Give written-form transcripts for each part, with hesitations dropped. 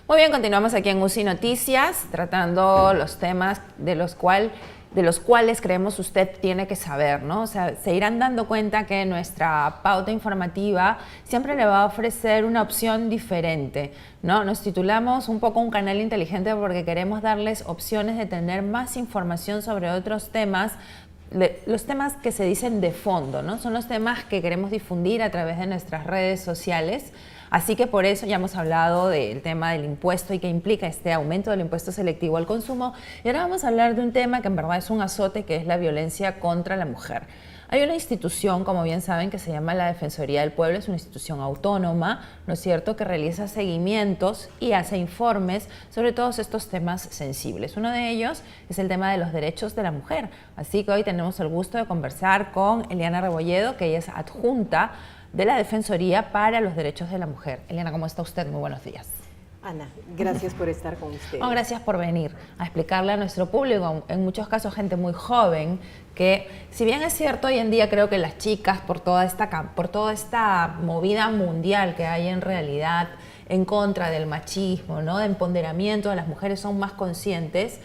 Muy bien, continuamos aquí en UCI Noticias, tratando los temas de los cuales creemos usted tiene que saber, ¿no? O sea, se irán dando cuenta que nuestra pauta informativa siempre le va a ofrecer una opción diferente, ¿no? Nos titulamos un poco un canal inteligente porque queremos darles opciones de tener más información sobre otros temas, los temas que se dicen de fondo, ¿no? Son los temas que queremos difundir a través de nuestras redes sociales. Así que por eso ya hemos hablado del tema del impuesto y qué implica este aumento del impuesto selectivo al consumo. Y ahora vamos a hablar de un tema que en verdad es un azote, que es la violencia contra la mujer. Hay una institución, como bien saben, que se llama la Defensoría del Pueblo, es una institución autónoma, ¿no es cierto?, que realiza seguimientos y hace informes sobre todos estos temas sensibles. Uno de ellos es el tema de los derechos de la mujer. Así que hoy tenemos el gusto de conversar con Eliana Rebolledo, que ella es adjunta de la Defensoría para los Derechos de la Mujer. Eliana, ¿cómo está usted? Muy buenos días. Ana, gracias por estar con ustedes. No, gracias por venir a explicarle a nuestro público, en muchos casos gente muy joven, que si bien es cierto, hoy en día creo que las chicas, por toda esta movida mundial que hay en realidad en contra del machismo, ¿no?, de empoderamiento de las mujeres, son más conscientes.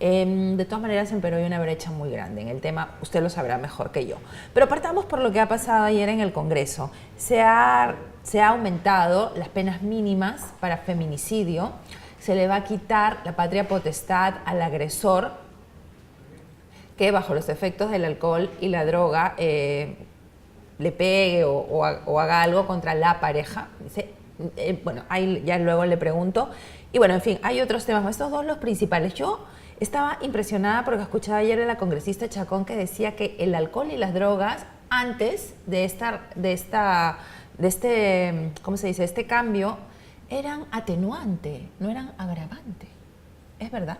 De todas maneras, en Perú hay una brecha muy grande en el tema, usted lo sabrá mejor que yo. Pero partamos por lo que ha pasado ayer en el Congreso. Se ha aumentado las penas mínimas para feminicidio, se le va a quitar la patria potestad al agresor que bajo los efectos del alcohol y la droga le pegue o haga algo contra la pareja. Bueno, ahí ya luego le pregunto. Y bueno, en fin, hay otros temas, estos dos los principales. Yo estaba impresionada porque escuchaba ayer a la congresista Chacón que decía que el alcohol y las drogas antes de este cambio eran atenuante, no eran agravante. ¿Es verdad?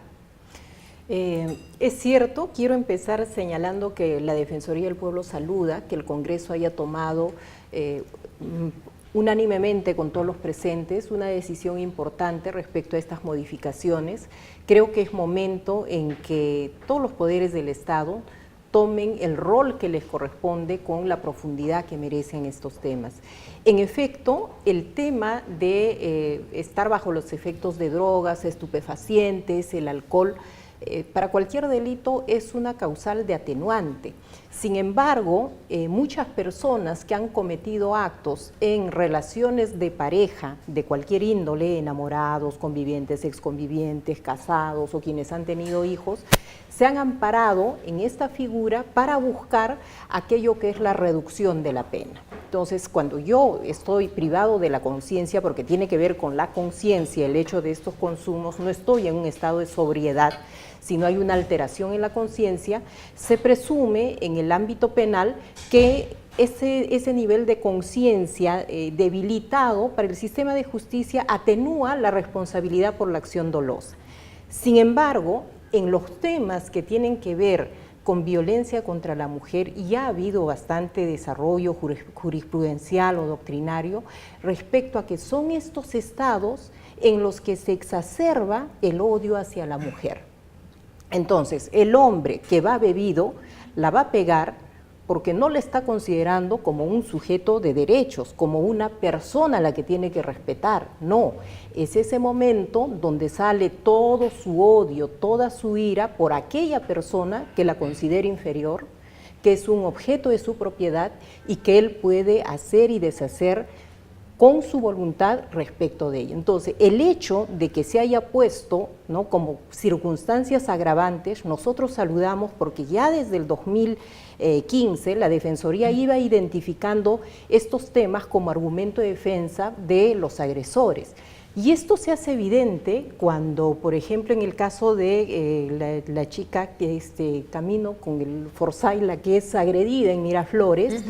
Es cierto. Quiero empezar señalando que la Defensoría del Pueblo saluda que el Congreso haya tomado unánimemente con todos los presentes una decisión importante respecto a estas modificaciones. Creo que es momento en que todos los poderes del Estado tomen el rol que les corresponde con la profundidad que merecen estos temas. En efecto, el tema de estar bajo los efectos de drogas, estupefacientes, el alcohol, para cualquier delito es una causal de atenuante. Sin embargo, muchas personas que han cometido actos en relaciones de pareja de cualquier índole, enamorados, convivientes, exconvivientes, casados o quienes han tenido hijos, se han amparado en esta figura para buscar aquello que es la reducción de la pena. Entonces, cuando yo estoy privado de la conciencia, porque tiene que ver con la conciencia el hecho de estos consumos, no estoy en un estado de sobriedad, sino hay una alteración en la conciencia, se presume en el ámbito penal que ese nivel de conciencia debilitado para el sistema de justicia atenúa la responsabilidad por la acción dolosa. Sin embargo, en los temas que tienen que ver con violencia contra la mujer, ya ha habido bastante desarrollo jurisprudencial o doctrinario respecto a que son estos estados en los que se exacerba el odio hacia la mujer. Entonces, el hombre que va bebido la va a pegar porque no le está considerando como un sujeto de derechos, como una persona a la que tiene que respetar. No, es ese momento donde sale todo su odio, toda su ira por aquella persona que la considera inferior, que es un objeto de su propiedad y que él puede hacer y deshacer con su voluntad respecto de ella. Entonces, el hecho de que se haya puesto, ¿no?, como circunstancias agravantes, nosotros saludamos porque ya desde el 2015 la Defensoría iba identificando estos temas como argumento de defensa de los agresores. Y esto se hace evidente cuando, por ejemplo, en el caso de la chica que camino con el Forsyth, la que es agredida en Miraflores,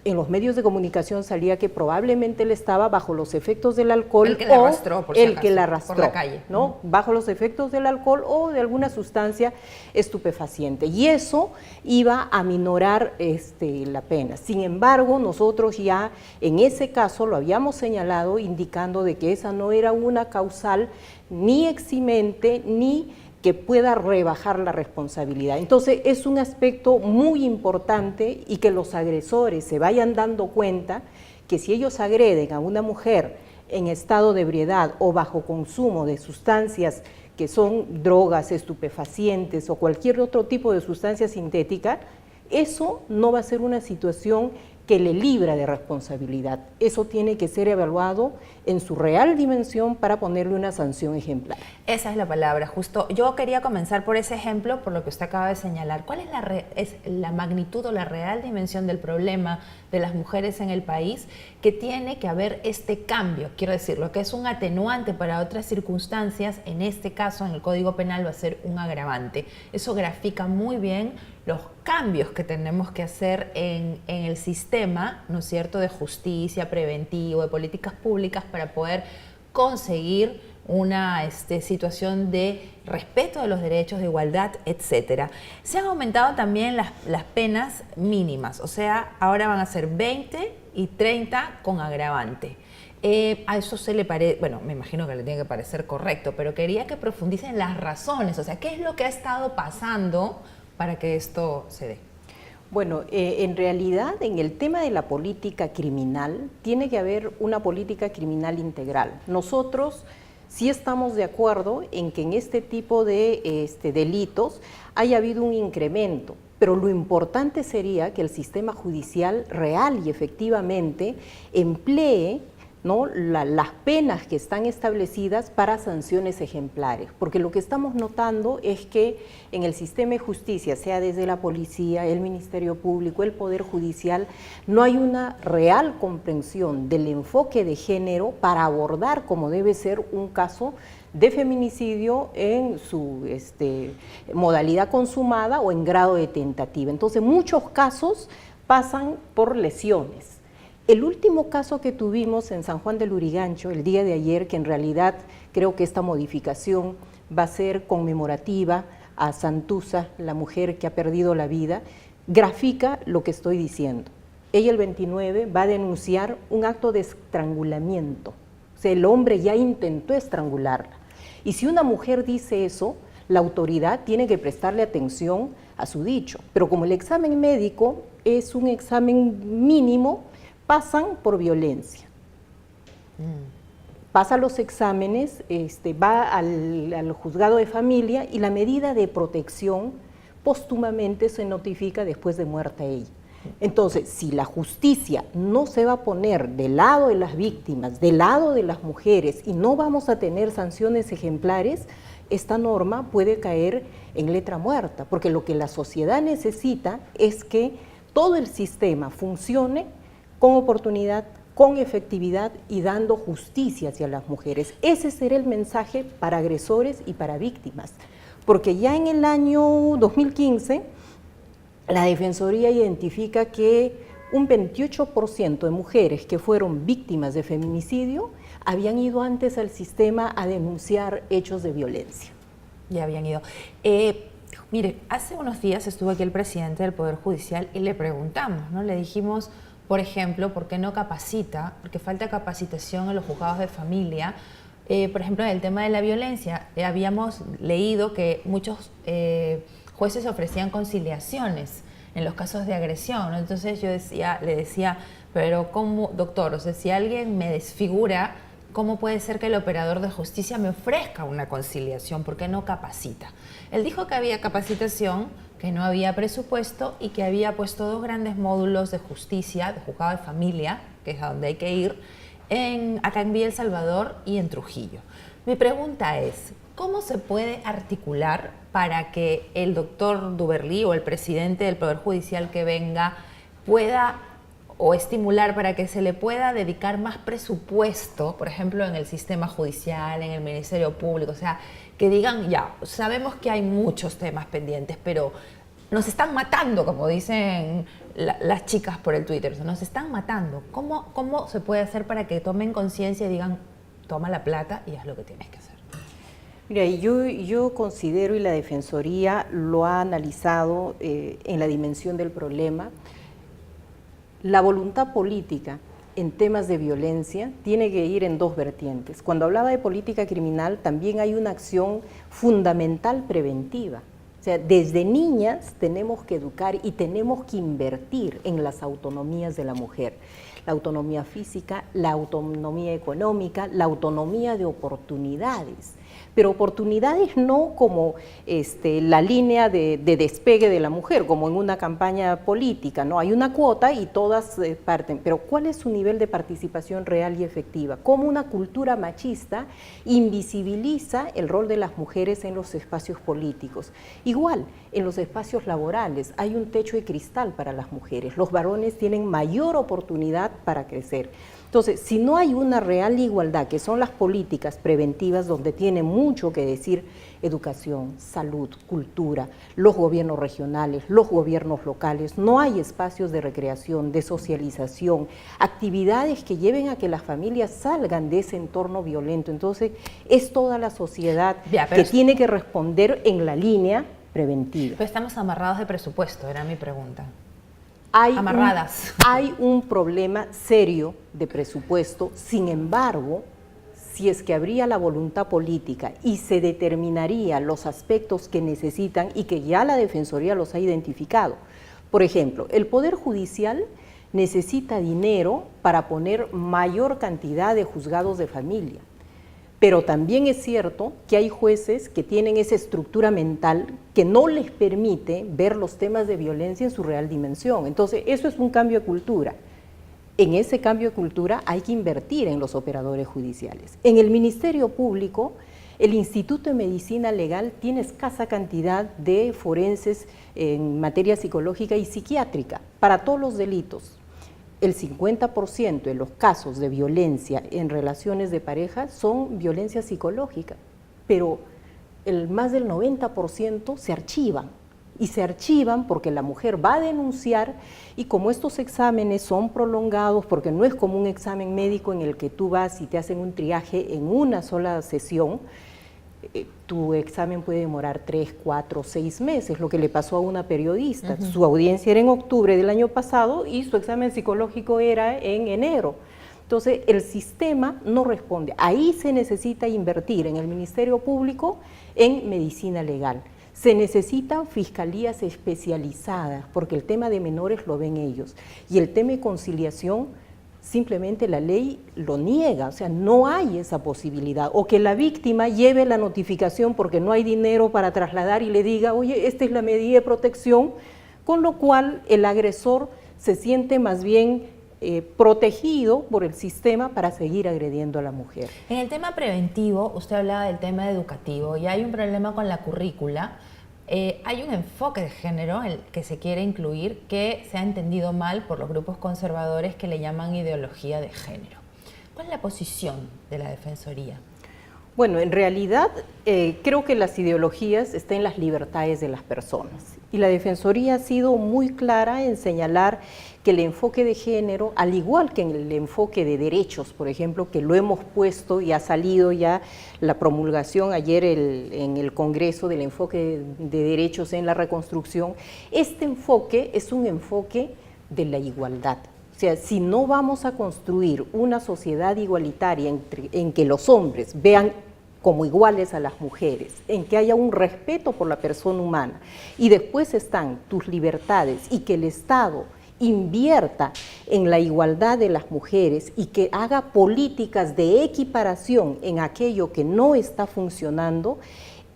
en los medios de comunicación salía que probablemente él estaba bajo los efectos del alcohol el que la arrastró, por si acaso, que la arrastró, por la calle, ¿no? Bajo los efectos del alcohol o de alguna sustancia estupefaciente, y eso iba a minorar la pena. Sin embargo, nosotros ya en ese caso lo habíamos señalado, indicando de que esa no era una causal ni eximente ni que pueda rebajar la responsabilidad. Entonces es un aspecto muy importante, y que los agresores se vayan dando cuenta que si ellos agreden a una mujer en estado de ebriedad o bajo consumo de sustancias que son drogas, estupefacientes o cualquier otro tipo de sustancia sintética, eso no va a ser una situación que le libra de responsabilidad. Eso tiene que ser evaluado en su real dimensión para ponerle una sanción ejemplar. Esa es la palabra, justo. Yo quería comenzar por ese ejemplo, por lo que usted acaba de señalar. ¿Cuál es la magnitud o la real dimensión del problema de las mujeres en el país que tiene que haber este cambio? Quiero decir, lo que es un atenuante para otras circunstancias, en este caso, en el Código Penal, va a ser un agravante. Eso grafica muy bien los cambios que tenemos que hacer en el sistema, ¿no es cierto?, de justicia, preventivo, de políticas públicas para poder conseguir una situación de respeto de los derechos, de igualdad, etcétera. Se han aumentado también las penas mínimas, o sea, ahora van a ser 20 y 30 con agravante. A eso se le parece, bueno, me imagino que le tiene que parecer correcto, pero quería que profundicen las razones, o sea, ¿qué es lo que ha estado pasando para que esto se dé? Bueno, en realidad en el tema de la política criminal tiene que haber una política criminal integral. Nosotros sí estamos de acuerdo en que en este tipo de delitos haya habido un incremento, pero lo importante sería que el sistema judicial real y efectivamente emplee, ¿no?, las penas que están establecidas para sanciones ejemplares, porque lo que estamos notando es que en el sistema de justicia, sea desde la policía, el Ministerio Público, el Poder Judicial, no hay una real comprensión del enfoque de género para abordar como debe ser un caso de feminicidio en su modalidad consumada o en grado de tentativa. Entonces, muchos casos pasan por lesiones. El último caso que tuvimos en San Juan del Lurigancho el día de ayer, que en realidad creo que esta modificación va a ser conmemorativa a Santuza, la mujer que ha perdido la vida, grafica lo que estoy diciendo. Ella el 29 va a denunciar un acto de estrangulamiento, o sea, el hombre ya intentó estrangularla. Y si una mujer dice eso, la autoridad tiene que prestarle atención a su dicho. Pero como el examen médico es un examen mínimo, pasan por violencia. Pasa los exámenes, va al juzgado de familia y la medida de protección póstumamente se notifica después de muerta ella. Entonces, si la justicia no se va a poner del lado de las víctimas, del lado de las mujeres y no vamos a tener sanciones ejemplares, esta norma puede caer en letra muerta, porque lo que la sociedad necesita es que todo el sistema funcione con oportunidad, con efectividad y dando justicia hacia las mujeres. Ese será el mensaje para agresores y para víctimas, porque ya en el año 2015 la Defensoría identifica que un 28% de mujeres que fueron víctimas de feminicidio habían ido antes al sistema a denunciar hechos de violencia. Ya habían ido. Mire, hace unos días estuvo aquí el presidente del Poder Judicial y le preguntamos, ¿no? Le dijimos, por ejemplo, ¿por qué no capacita? Porque falta capacitación en los juzgados de familia. Por ejemplo, en el tema de la violencia, habíamos leído que muchos jueces ofrecían conciliaciones en los casos de agresión, ¿no? Entonces yo le decía, pero ¿cómo, doctor? O sea, si alguien me desfigura, ¿cómo puede ser que el operador de justicia me ofrezca una conciliación? ¿Por qué no capacita? Él dijo que había capacitación, que no había presupuesto y que había puesto 2 grandes módulos de justicia, de juzgado de familia, que es a donde hay que ir, acá en Villa El Salvador y en Trujillo. Mi pregunta es, ¿cómo se puede articular para que el doctor Duberlí o el presidente del Poder Judicial que venga pueda o estimular para que se le pueda dedicar más presupuesto, por ejemplo, en el sistema judicial, en el Ministerio Público? O sea, que digan, ya, sabemos que hay muchos temas pendientes, pero nos están matando, como dicen las chicas por el Twitter, nos están matando. ¿Cómo se puede hacer para que tomen conciencia y digan, toma la plata y haz lo que tienes que hacer? Mira, yo considero, y la Defensoría lo ha analizado en la dimensión del problema, la voluntad política en temas de violencia tiene que ir en 2 vertientes. Cuando hablaba de política criminal, también hay una acción fundamental preventiva. O sea, desde niñas tenemos que educar y tenemos que invertir en las autonomías de la mujer. la autonomía física, la autonomía económica, la autonomía de oportunidades. Pero oportunidades no como la línea de despegue de la mujer, como en una campaña política, ¿no? Hay una cuota y todas parten, pero ¿cuál es su nivel de participación real y efectiva? Cómo una cultura machista invisibiliza el rol de las mujeres en los espacios políticos. Igual, en los espacios laborales hay un techo de cristal para las mujeres, los varones tienen mayor oportunidad para crecer. Entonces, si no hay una real igualdad, que son las políticas preventivas donde tiene mucho que decir educación, salud, cultura, los gobiernos regionales, los gobiernos locales, no hay espacios de recreación, de socialización, actividades que lleven a que las familias salgan de ese entorno violento. Entonces, es toda la sociedad que tiene que responder en la línea preventiva. Pero estamos amarrados de presupuesto, era mi pregunta. Hay un problema serio de presupuesto, sin embargo, si es que habría la voluntad política y se determinaría los aspectos que necesitan y que ya la Defensoría los ha identificado. Por ejemplo, el Poder Judicial necesita dinero para poner mayor cantidad de juzgados de familia. Pero también es cierto que hay jueces que tienen esa estructura mental que no les permite ver los temas de violencia en su real dimensión. Entonces, eso es un cambio de cultura. En ese cambio de cultura hay que invertir en los operadores judiciales. En el Ministerio Público, el Instituto de Medicina Legal tiene escasa cantidad de forenses en materia psicológica y psiquiátrica para todos los delitos. El 50% de los casos de violencia en relaciones de pareja son violencia psicológica, pero más del 90% se archivan. Y se archivan porque la mujer va a denunciar y como estos exámenes son prolongados, porque no es como un examen médico en el que tú vas y te hacen un triaje en una sola sesión, tu examen puede demorar 3, 4, 6 meses, lo que le pasó a una periodista. Su audiencia era en octubre del año pasado y su examen psicológico era en enero. Entonces, el sistema no responde. Ahí se necesita invertir en el Ministerio Público en medicina legal. Se necesitan fiscalías especializadas, porque el tema de menores lo ven ellos. Y el tema de conciliación, simplemente la ley lo niega, o sea, no hay esa posibilidad. O que la víctima lleve la notificación porque no hay dinero para trasladar y le diga, oye, esta es la medida de protección, con lo cual el agresor se siente más bien protegido por el sistema para seguir agrediendo a la mujer. En el tema preventivo, usted hablaba del tema educativo y hay un problema con la currícula. Hay un enfoque de género que se quiere incluir que se ha entendido mal por los grupos conservadores que le llaman ideología de género. ¿Cuál es la posición de la Defensoría? Bueno, en realidad creo que las ideologías están en las libertades de las personas y la Defensoría ha sido muy clara en señalar que el enfoque de género, al igual que en el enfoque de derechos, por ejemplo, que lo hemos puesto y ha salido ya la promulgación ayer en el Congreso del enfoque de derechos en la reconstrucción, este enfoque es un enfoque de la igualdad. O sea, si no vamos a construir una sociedad igualitaria en que los hombres vean como iguales a las mujeres, en que haya un respeto por la persona humana y después están tus libertades y que el Estado invierta en la igualdad de las mujeres y que haga políticas de equiparación en aquello que no está funcionando,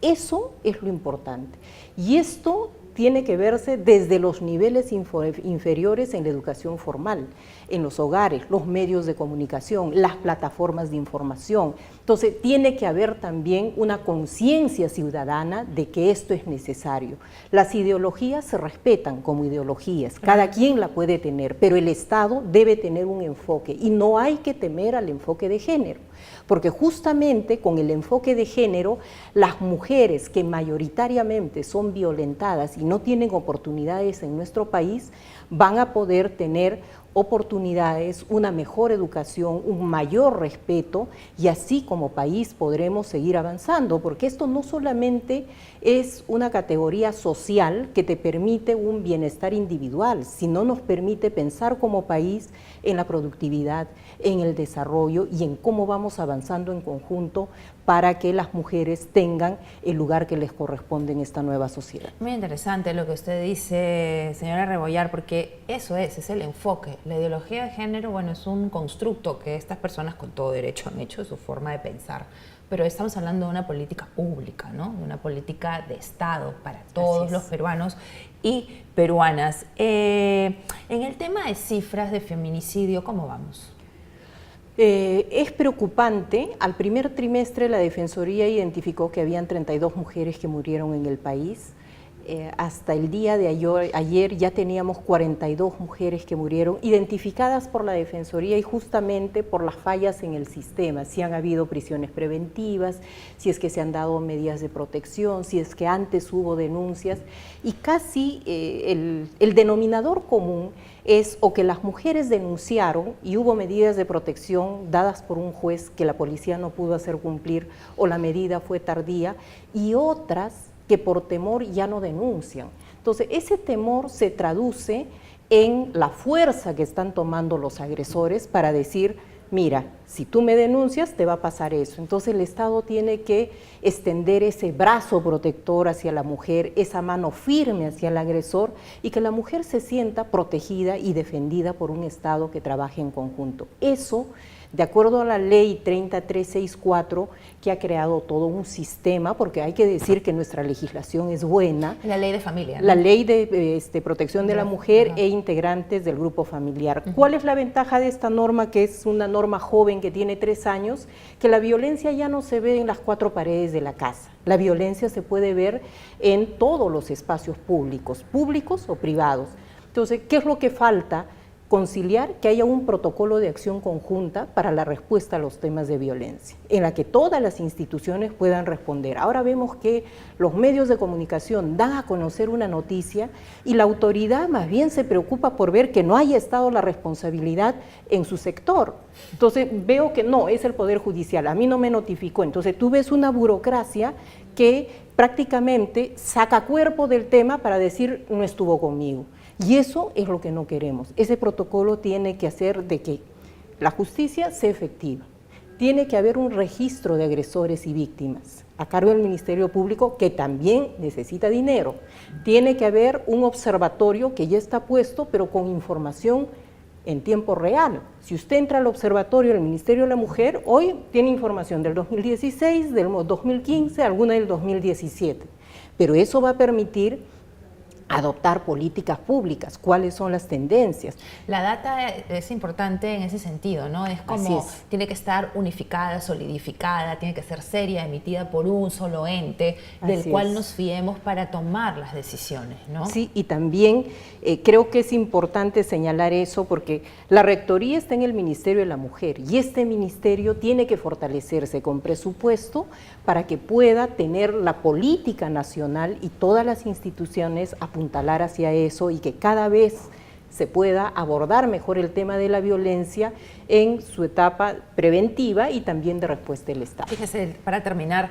eso es lo importante. Y esto tiene que verse desde los niveles inferiores en la educación formal, en los hogares, los medios de comunicación, las plataformas de información. Entonces, tiene que haber también una conciencia ciudadana de que esto es necesario. Las ideologías se respetan como ideologías, cada quien la puede tener, pero el Estado debe tener un enfoque y no hay que temer al enfoque de género. Porque justamente con el enfoque de género, las mujeres que mayoritariamente son violentadas y no tienen oportunidades en nuestro país, van a poder tener oportunidades, una mejor educación, un mayor respeto y así como país podremos seguir avanzando, porque esto no solamente es una categoría social que te permite un bienestar individual, sino nos permite pensar como país en la productividad, en el desarrollo y en cómo vamos avanzando en conjunto para que las mujeres tengan el lugar que les corresponde en esta nueva sociedad. Muy interesante lo que usted dice, señora Rebollar, porque eso es el enfoque. La ideología de género, bueno, es un constructo que estas personas con todo derecho han hecho, su forma de pensar, pero estamos hablando de una política pública, ¿no? De una política de Estado para todos los peruanos y peruanas. En el tema de cifras de feminicidio, ¿cómo vamos? Es preocupante. Al primer trimestre la Defensoría identificó que habían 32 mujeres que murieron en el país. Hasta el día de ayer ya teníamos 42 mujeres que murieron, identificadas por la Defensoría y justamente por las fallas en el sistema, si han habido prisiones preventivas, si es que se han dado medidas de protección, si es que antes hubo denuncias, y casi el denominador común es o que las mujeres denunciaron y hubo medidas de protección dadas por un juez que la policía no pudo hacer cumplir o la medida fue tardía, y otras que por temor ya no denuncian. Entonces, ese temor se traduce en la fuerza que están tomando los agresores para decir, mira, si tú me denuncias, te va a pasar eso. Entonces, el Estado tiene que extender ese brazo protector hacia la mujer, esa mano firme hacia el agresor, y que la mujer se sienta protegida y defendida por un Estado que trabaje en conjunto. Eso, de acuerdo a la ley 30364, que ha creado todo un sistema, porque hay que decir que nuestra legislación es buena. La ley de familia, ¿no? La ley de protección de la mujer e integrantes del grupo familiar. ¿Cuál es la ventaja de esta norma, que es una norma joven que tiene 3 años? Que la violencia ya no se ve en las 4 paredes de la casa. La violencia se puede ver en todos los espacios públicos o privados. Entonces, ¿qué es lo que falta? Conciliar que haya un protocolo de acción conjunta para la respuesta a los temas de violencia, en la que todas las instituciones puedan responder. Ahora vemos que los medios de comunicación dan a conocer una noticia y la autoridad más bien se preocupa por ver que no haya estado la responsabilidad en su sector. Entonces veo que no, es el Poder Judicial, a mí no me notificó. Entonces tú ves una burocracia que prácticamente saca cuerpo del tema para decir no estuvo conmigo. Y eso es lo que no queremos. Ese protocolo tiene que hacer de que la justicia sea efectiva. Tiene que haber un registro de agresores y víctimas a cargo del Ministerio Público, que también necesita dinero. Tiene que haber un observatorio que ya está puesto, pero con información en tiempo real. Si usted entra al observatorio del Ministerio de la Mujer, hoy tiene información del 2016, del 2015, alguna del 2017. Pero eso va a permitir adoptar políticas públicas, cuáles son las tendencias. La data es importante en ese sentido, ¿no? Es como, tiene que estar unificada, solidificada, tiene que ser seria, emitida por un solo ente, del cual nos fiemos para tomar las decisiones, ¿no? Sí, y también creo que es importante señalar eso porque la rectoría está en el Ministerio de la Mujer y este ministerio tiene que fortalecerse con presupuesto para que pueda tener la política nacional y todas las instituciones apuntalar hacia eso y que cada vez se pueda abordar mejor el tema de la violencia en su etapa preventiva y también de respuesta del Estado. Fíjese, para terminar,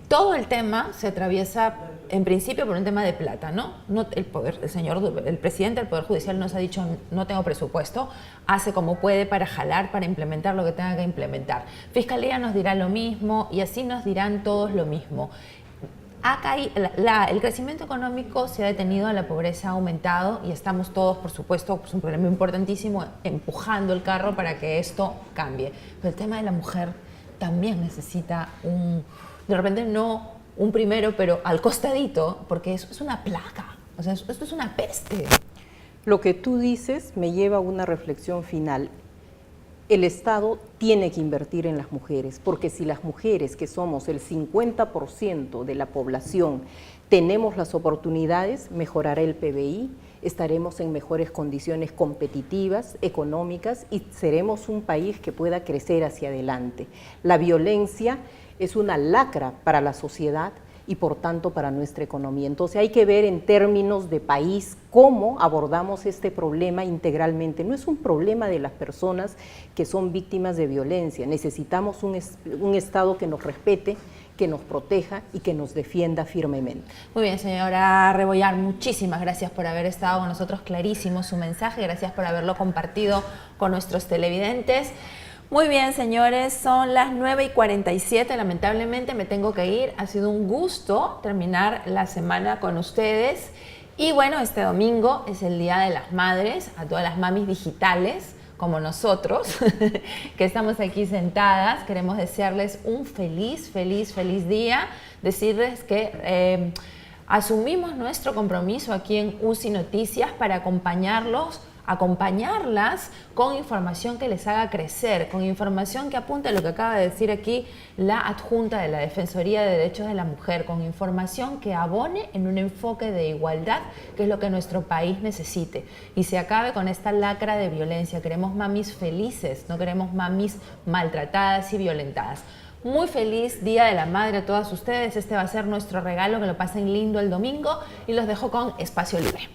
todo el tema se atraviesa en principio por un tema de plata, ¿no? El presidente del Poder Judicial nos ha dicho no tengo presupuesto, hace como puede para jalar, para implementar lo que tenga que implementar. Fiscalía nos dirá lo mismo y así nos dirán todos lo mismo. Acá el crecimiento económico se ha detenido, la pobreza ha aumentado y estamos todos, por supuesto, es un problema importantísimo, empujando el carro para que esto cambie. Pero el tema de la mujer también necesita de repente no un primero, pero al costadito, porque eso es una plaga, o sea, esto es una peste. Lo que tú dices me lleva a una reflexión final. El Estado tiene que invertir en las mujeres, porque si las mujeres, que somos el 50% de la población, tenemos las oportunidades, mejorará el PBI, estaremos en mejores condiciones competitivas, económicas y seremos un país que pueda crecer hacia adelante. La violencia es una lacra para la sociedad y por tanto para nuestra economía. Entonces hay que ver en términos de país cómo abordamos este problema integralmente. No es un problema de las personas que son víctimas de violencia. Necesitamos un Estado que nos respete, que nos proteja y que nos defienda firmemente. Muy bien, señora Rebollar, muchísimas gracias por haber estado con nosotros, clarísimo su mensaje, gracias por haberlo compartido con nuestros televidentes. Muy bien, señores, son las 9:47, lamentablemente me tengo que ir. Ha sido un gusto terminar la semana con ustedes Y bueno, este domingo es el Día de las Madres, a todas las mamis digitales como nosotros, que estamos aquí sentadas. Queremos desearles un feliz día, decirles que asumimos nuestro compromiso aquí en UCI Noticias para acompañarlas con información que les haga crecer, con información que apunte a lo que acaba de decir aquí la adjunta de la Defensoría de Derechos de la Mujer, con información que abone en un enfoque de igualdad, que es lo que nuestro país necesite, y se acabe con esta lacra de violencia. Queremos mamis felices, no queremos mamis maltratadas y violentadas. Muy feliz Día de la Madre a todas ustedes. Este va a ser nuestro regalo, que lo pasen lindo el domingo, y los dejo con Espacio Libre.